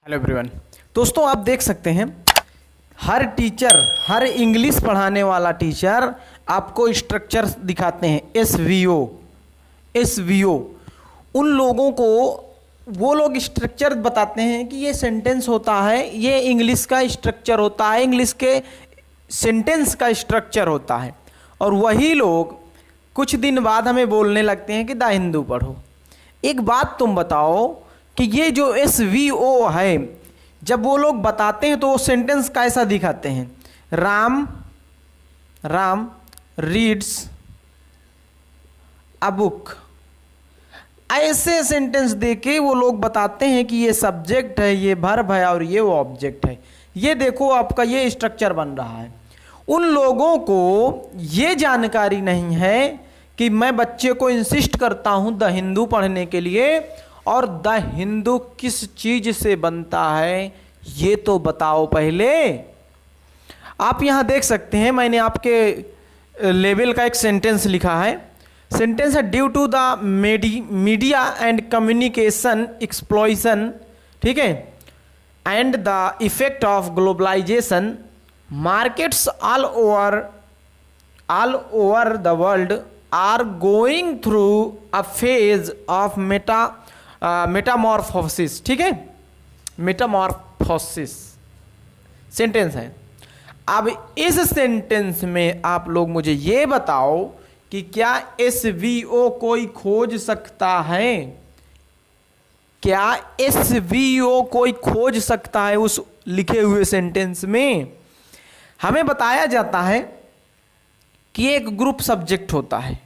Hello everyone. दोस्तों आप देख सकते हैं हर टीचर, हर इंग्लिश पढ़ाने वाला टीचर आपको स्ट्रक्चर दिखाते हैं। एसवीओ उन लोगों को वो लोग स्ट्रक्चर बताते हैं कि ये सेंटेंस होता है, ये इंग्लिश का स्ट्रक्चर होता है, इंग्लिश के सेंटेंस का स्ट्रक्चर होता है। और वही लोग कुछ दिन बाद हमें बोलने लगते हैं कि द हिंदू पढ़ो। एक बात तुम बताओ कि ये जो एसवीओ है, जब वो लोग बताते हैं तो वो सेंटेंस कैसा दिखाते हैं? राम रीड्स अ बुक, ऐसे सेंटेंस देके वो लोग बताते हैं कि ये सब्जेक्ट है, ये वर्ब है और ये वो ऑब्जेक्ट है। ये देखो आपका ये स्ट्रक्चर बन रहा है। उन लोगों को ये जानकारी नहीं है कि मैं बच्चे को इंसिस्ट करता हूं द हिंदू पढ़ने के लिए, और द हिंदू किस चीज से बनता है ये तो बताओ पहले। आप यहां देख सकते हैं, मैंने आपके लेवल का एक सेंटेंस लिखा है। सेंटेंस है due to the media and communication exploitation, ठीक है, and the effect of globalisation, markets all over the world are going through a phase of metamorphosis. ठीक है, मेटामॉर्फोसिस सेंटेंस है। अब इस सेंटेंस में आप लोग मुझे ये बताओ कि क्या एसवीओ कोई खोज सकता है? क्या एसवीओ कोई खोज सकता है उस लिखे हुए सेंटेंस में? हमें बताया जाता है कि एक ग्रुप सब्जेक्ट होता है,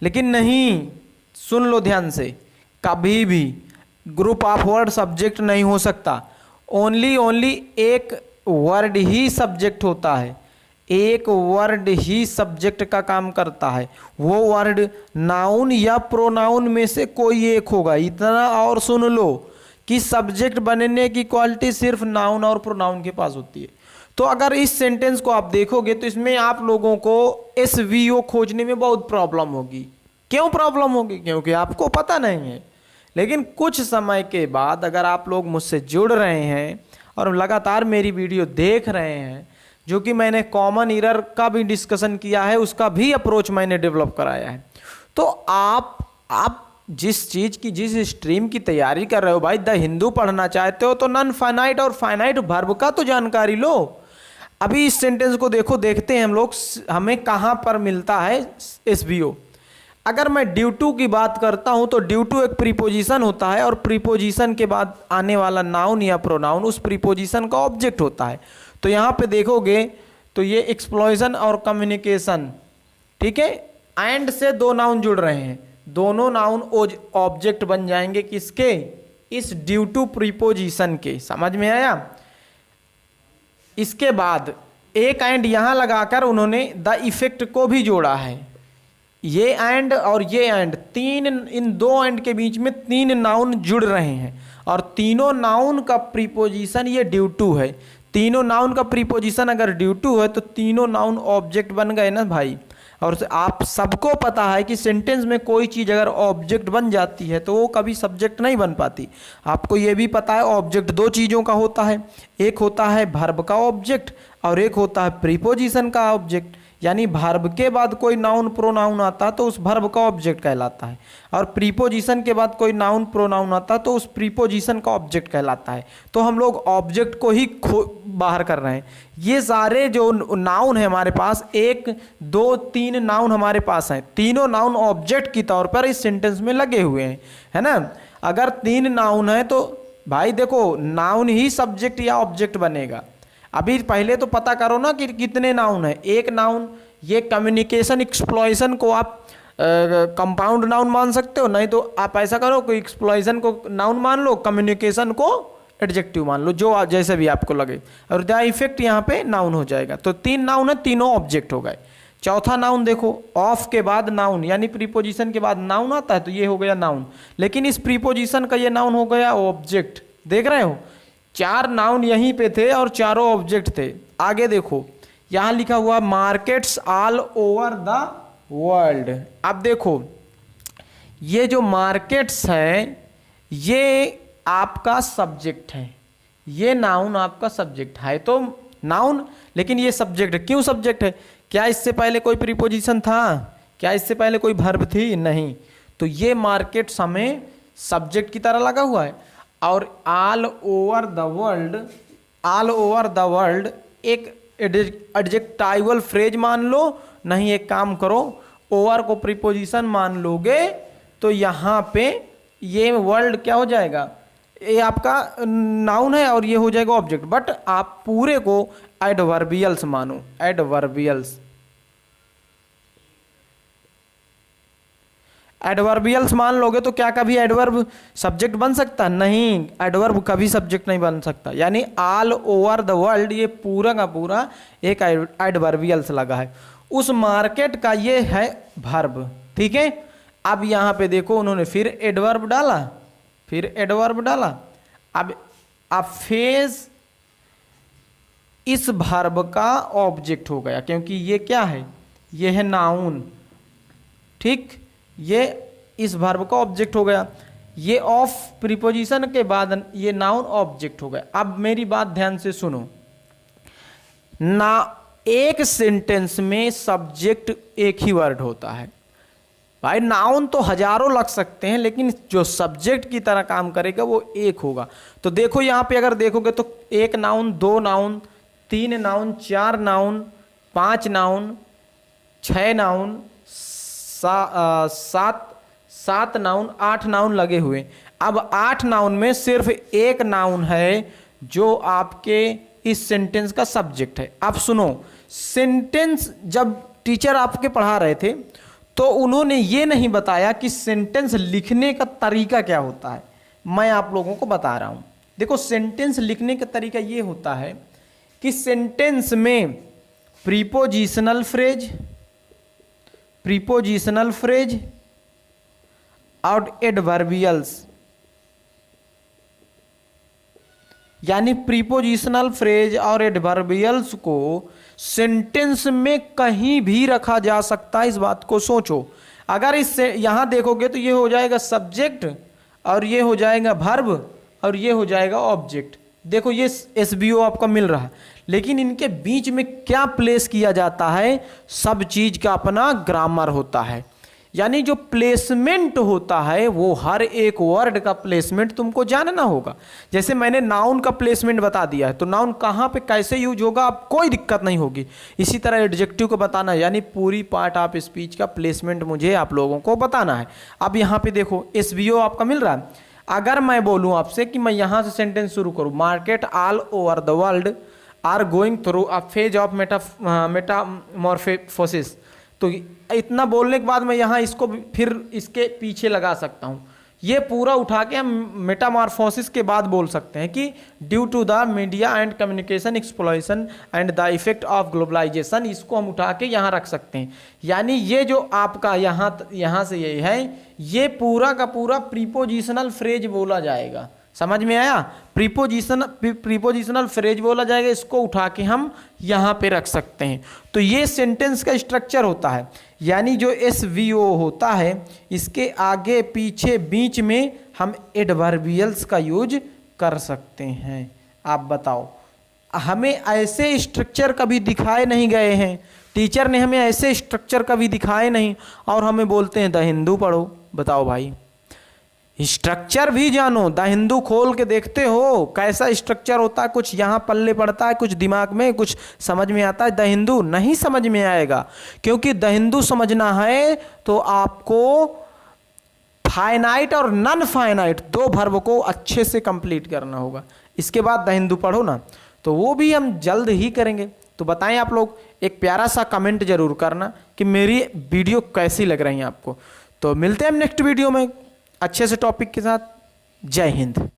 लेकिन नहीं, सुन लो ध्यान से, कभी भी ग्रुप ऑफ वर्ड सब्जेक्ट नहीं हो सकता। ओनली एक वर्ड ही सब्जेक्ट होता है, एक वर्ड ही सब्जेक्ट का काम करता है। वो वर्ड नाउन या प्रोनाउन में से कोई एक होगा। इतना और सुन लो कि सब्जेक्ट बनने की क्वालिटी सिर्फ नाउन और प्रोनाउन के पास होती है। तो अगर इस सेंटेंस को आप देखोगे तो इसमें आप लोगों को एसवीओ खोजने में बहुत प्रॉब्लम होगी। क्यों प्रॉब्लम होगी? क्योंकि आपको पता नहीं है। लेकिन कुछ समय के बाद अगर आप लोग मुझसे जुड़ रहे हैं और लगातार मेरी वीडियो देख रहे हैं, जो कि मैंने कॉमन एरर का भी डिस्कशन किया है, उसका भी अप्रोच मैंने डेवलप कराया है, तो आप जिस चीज़ की, जिस स्ट्रीम की तैयारी कर रहे हो, भाई द हिंदू पढ़ना चाहते हो तो नॉन फाइनाइट और फाइनाइट वर्ब का तो जानकारी लो। अभी इस सेंटेंस को देखते हैं हम लोग, हमें कहाँ पर मिलता है एसवीओ। अगर मैं ड्यू टू की बात करता हूं तो ड्यू टू एक प्रीपोजिशन होता है, और प्रीपोजिशन के बाद आने वाला नाउन या प्रोनाउन उस प्रीपोजिशन का ऑब्जेक्ट होता है। तो यहां पे देखोगे तो ये एक्सप्लॉयशन और कम्युनिकेशन, ठीक है, एंड से दो नाउन जुड़ रहे हैं, दोनों नाउन ऑब्जेक्ट बन जाएंगे किसके? इस ड्यू टू प्रीपोजिशन के। समझ में आया? इसके बाद एक एंड यहां लगाकर उन्होंने द इफेक्ट को भी जोड़ा है। ये एंड और ये एंड, तीन, इन दो एंड के बीच में तीन नाउन जुड़ रहे हैं, और तीनों नाउन का प्रीपोजिशन ये ड्यू टू है। तीनों नाउन का प्रीपोजिशन अगर ड्यू टू है तो तीनों नाउन ऑब्जेक्ट बन गए ना भाई। और आप सबको पता है कि सेंटेंस में कोई चीज़ अगर ऑब्जेक्ट बन जाती है तो वो कभी सब्जेक्ट नहीं बन पाती। आपको ये भी पता है ऑब्जेक्ट दो चीज़ों का होता है, एक होता है वर्ब का ऑब्जेक्ट और एक होता है प्रीपोजिशन का ऑब्जेक्ट। यानी वर्ब के बाद कोई नाउन प्रोनाउन आता है तो उस वर्ब का ऑब्जेक्ट कहलाता है, और प्रीपोजिशन के बाद कोई नाउन प्रोनाउन आता है तो उस प्रीपोजिशन का ऑब्जेक्ट कहलाता है। तो हम लोग ऑब्जेक्ट को ही बाहर कर रहे हैं। ये सारे जो नाउन है हमारे पास, एक दो तीन नाउन हमारे पास हैं, तीनों नाउन ऑब्जेक्ट की तौर पर इस सेंटेंस में लगे हुए हैं, है ना। अगर तीन नाउन है तो भाई देखो, नाउन ही सब्जेक्ट या ऑब्जेक्ट बनेगा। अभी पहले तो पता करो ना कि कितने नाउन है। एक नाउन, ये कम्युनिकेशन एक्सप्लॉयशन को आप कंपाउंड नाउन मान सकते हो, नहीं तो आप ऐसा करो कि एक्सप्लॉयशन को नाउन मान लो, कम्युनिकेशन को एडजेक्टिव मान लो, जो जैसे भी आपको लगे, और द इफेक्ट यहाँ पे नाउन हो जाएगा। तो तीन नाउन है, तीनों ऑब्जेक्ट हो गए। चौथा नाउन देखो, ऑफ के बाद नाउन, यानी प्रीपोजिशन के बाद नाउन आता है तो ये हो गया नाउन, लेकिन इस प्रीपोजिशन का ये नाउन हो गया ऑब्जेक्ट। देख रहे हो, चार नाउन यहीं पे थे और चारों ऑब्जेक्ट थे। आगे देखो, यहां लिखा हुआ markets all over the world. अब देखो, ये जो मार्केट्स हैं ये आपका सब्जेक्ट है, ये नाउन आपका सब्जेक्ट है तो नाउन, लेकिन ये सब्जेक्ट है। क्यों सब्जेक्ट है? क्या इससे पहले कोई प्रीपोजिशन था? क्या इससे पहले कोई वर्ब थी? नहीं। तो ये मार्केट्स हमें सब्जेक्ट की तरह लगा हुआ है। और ऑल ओवर द वर्ल्ड एक एडजेक्टिवल फ्रेज मान लो, नहीं एक काम करो, ओवर को प्रीपोजिशन मान लोगे तो यहाँ पे ये वर्ल्ड क्या हो जाएगा, ये आपका नाउन है और ये हो जाएगा ऑब्जेक्ट। बट आप पूरे को एडवर्बियल्स मानो, एडवर्बियल्स मान लोगे तो क्या कभी एडवर्ब सब्जेक्ट बन सकता? नहीं, एडवर्ब कभी सब्जेक्ट नहीं बन सकता। यानी ऑल ओवर द वर्ल्ड ये पूरा का पूरा एक एडवर्बियल्स लगा है। उस मार्केट का ये है वर्ब, ठीक है। अब यहाँ पे देखो उन्होंने फिर एडवर्ब डाला, अब फेज इस वर्ब का ऑब्जेक्ट हो गया, क्योंकि ये क्या है, ये है नाउन, ठीक। ये इस वर्ब का ऑब्जेक्ट हो गया, ये ऑफ प्रीपोजिशन के बाद ये नाउन ऑब्जेक्ट हो गया। अब मेरी बात ध्यान से सुनो ना, एक सेंटेंस में सब्जेक्ट एक ही वर्ड होता है भाई। नाउन तो हजारों लग सकते हैं, लेकिन जो सब्जेक्ट की तरह काम करेगा वो एक होगा। तो देखो यहाँ पे अगर देखोगे तो एक नाउन, दो नाउन, तीन नाउन, चार नाउन, पांच नाउन, छह नाउन, सात नाउन, आठ नाउन लगे हुए। अब आठ नाउन में सिर्फ एक नाउन है जो आपके इस सेंटेंस का सब्जेक्ट है। अब सुनो, सेंटेंस जब टीचर आपके पढ़ा रहे थे तो उन्होंने ये नहीं बताया कि सेंटेंस लिखने का तरीका क्या होता है। मैं आप लोगों को बता रहा हूं। देखो, सेंटेंस लिखने का तरीका ये होता है कि सेंटेंस में प्रीपोजिशनल फ्रेज और एडवर्बियल्स, यानी प्रीपोजिशनल फ्रेज और एडवर्बियल्स को सेंटेंस में कहीं भी रखा जा सकता है। इस बात को सोचो। अगर इससे यहां देखोगे तो ये हो जाएगा सब्जेक्ट, और ये हो जाएगा वर्ब, और ये हो जाएगा ऑब्जेक्ट। देखो ये एसवीओ आपका मिल रहा है, लेकिन इनके बीच में क्या प्लेस किया जाता है, सब चीज का अपना ग्रामर होता है। यानी जो प्लेसमेंट होता है वो हर एक वर्ड का प्लेसमेंट तुमको जानना होगा। जैसे मैंने नाउन का प्लेसमेंट बता दिया है, तो नाउन कहाँ पे कैसे यूज होगा आप कोई दिक्कत नहीं होगी। इसी तरह एडजेक्टिव को बताना है, यानी पूरी पार्ट ऑफ स्पीच का प्लेसमेंट मुझे आप लोगों को बताना है। अब यहाँ पे देखो एसवीओ आपका मिल रहा है। अगर मैं बोलूँ आपसे कि मैं यहाँ से सेंटेंस शुरू करूँ, market all over the world are going through a phase of metamorphosis, तो इतना बोलने के बाद मैं यहाँ इसको फिर इसके पीछे लगा सकता हूँ। ये पूरा उठा के हम मेटामॉर्फोसिस के बाद बोल सकते हैं कि due to the media and communication exploration and the effect of globalisation, इसको हम उठा के यहाँ रख सकते हैं। यानी ये जो आपका यहाँ से ये है, ये पूरा का पूरा प्रीपोजिशनल फ्रेज बोला जाएगा। समझ में आया? प्रीपोजिशनल फ्रेज बोला जाएगा, इसको उठा के हम यहाँ पे रख सकते हैं। तो ये सेंटेंस का स्ट्रक्चर होता है। यानी जो एसवीओ होता है, इसके आगे पीछे बीच में हम एडवर्बियल्स का यूज कर सकते हैं। आप बताओ, हमें ऐसे स्ट्रक्चर कभी दिखाए नहीं गए हैं, टीचर ने हमें ऐसे स्ट्रक्चर कभी दिखाए नहीं, और हमें बोलते हैं द हिंदू पढ़ो। बताओ भाई, स्ट्रक्चर भी जानो। द हिंदू खोल के देखते हो कैसा स्ट्रक्चर होता है, कुछ यहाँ पल्ले पड़ता है, कुछ दिमाग में, कुछ समझ में आता है। द हिंदू नहीं समझ में आएगा, क्योंकि द हिंदू समझना है तो आपको फाइनाइट और नॉन फाइनाइट दो वर्ब को अच्छे से कंप्लीट करना होगा। इसके बाद द हिंदू पढ़ो ना, तो वो भी हम जल्द ही करेंगे। तो बताएं आप लोग, एक प्यारा सा कमेंट जरूर करना कि मेरी वीडियो कैसी लग रही है आपको। तो मिलते हैं हम नेक्स्ट वीडियो में अच्छे से टॉपिक के साथ। जय हिंद।